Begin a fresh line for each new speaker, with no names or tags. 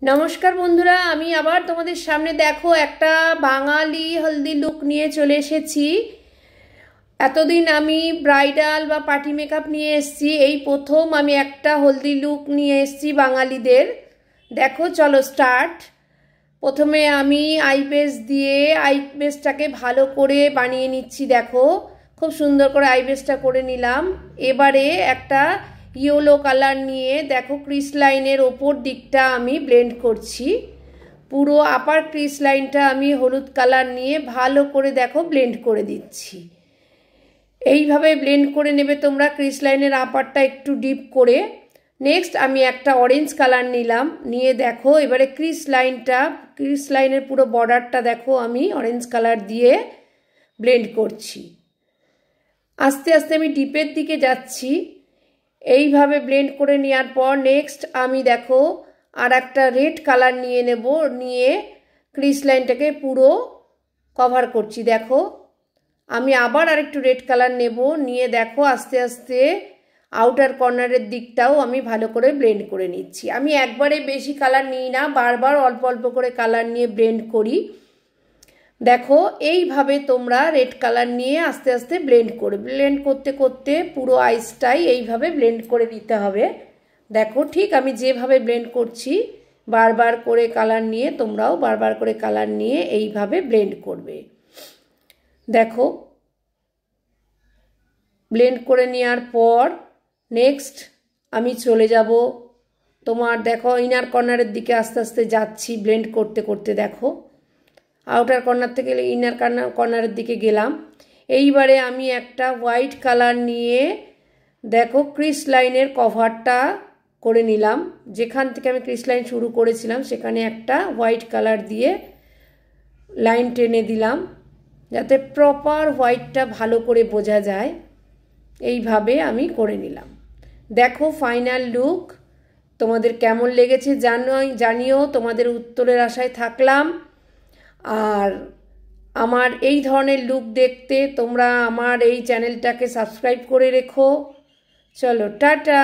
নমস্কার বন্ধুরা, আমি আবার তোমাদের সামনে দেখো একটা বাঙালি হলদি লুক নিয়ে চলে এসেছি। এতদিন আমি ব্রাইডাল বা পার্টি মেকআপ নিয়ে এসেছি, এই প্রথম আমি একটা হলদি লুক নিয়ে এসেছি বাঙালিদের। দেখো, চলো স্টার্ট। প্রথমে আমি আইব্রেস দিয়ে আইব্রেসটাকে ভালো করে বানিয়ে নিচ্ছি। দেখো, খুব সুন্দর করে আইব্রেসটা করে নিলাম। এবারে একটা ইয়েলো কালার নিয়ে দেখো ক্রিস লাইনের ওপর দিকটা আমি ব্লেন্ড করছি। পুরো আপার ক্রিস লাইনটা আমি হলুদ কালার নিয়ে ভালো করে দেখো ব্লেন্ড করে দিচ্ছি। এইভাবে ব্লেন্ড করে নেবে তোমরা ক্রিস লাইনের আপারটা একটু ডিপ করে। নেক্সট আমি একটা অরেঞ্জ কালার নিলাম, নিয়ে দেখো এবারে ক্রিস লাইনের পুরো বর্ডারটা দেখো আমি অরেঞ্জ কালার দিয়ে ব্লেন্ড করছি। আস্তে আস্তে আমি ডিপের দিকে যাচ্ছি। এইভাবে ব্লেন্ড করে নেওয়ার পর নেক্সট আমি দেখো আর একটা রেড কালার নিয়ে নেব, নিয়ে ক্রিস লাইনটাকে পুরো কভার করছি। দেখো আমি আবার আরেকটু রেড কালার নেব, নিয়ে দেখো আস্তে আস্তে আউটার কর্নারের দিকটাও আমি ভালো করে ব্লেন্ড করে নিচ্ছি। আমি একবারে বেশি কালার নিই না, বারবার অল্প অল্প করে কালার নিয়ে ব্লেন্ড করি। দেখো এইভাবে তোমরা রেড কালার নিয়ে আস্তে আস্তে ব্লেন্ড করতে করতে পুরো আইসটাই এইভাবে ব্লেন্ড করে দিতে হবে। দেখো ঠিক আমি যেভাবে ব্লেন্ড করছি বারবার করে কালার নিয়ে তোমরাও বারবার করে কালার নিয়ে এইভাবে ব্লেন্ড করবে। দেখো ব্লেন্ড করে নেওয়ার পর নেক্সট আমি চলে যাব তোমার দেখো ইনার কর্নারের দিকে আস্তে আস্তে যাচ্ছি ব্লেন্ড করতে করতে। দেখো আউটার কর্নার থেকে ইনার কর্নারের দিকে গেলাম। এইবারে আমি একটা হোয়াইট কালার নিয়ে দেখো ক্রিস লাইনের কভারটা করে নিলাম। যেখান থেকে আমি ক্রিস লাইন শুরু করেছিলাম সেখানে একটা হোয়াইট কালার দিয়ে লাইন টেনে দিলাম, যাতে প্রপার হোয়াইটটা ভালো করে বোঝা যায়। এইভাবে আমি করে নিলাম। দেখো ফাইনাল লুক তোমাদের কেমন লেগেছে জানিও, তোমাদের উত্তরের আশায় থাকলাম। আর আমার এই ধরনের লুক দেখতে তোমরা আমার এই চ্যানেলটাকে সাবস্ক্রাইব করে রেখো। চলো টাটা।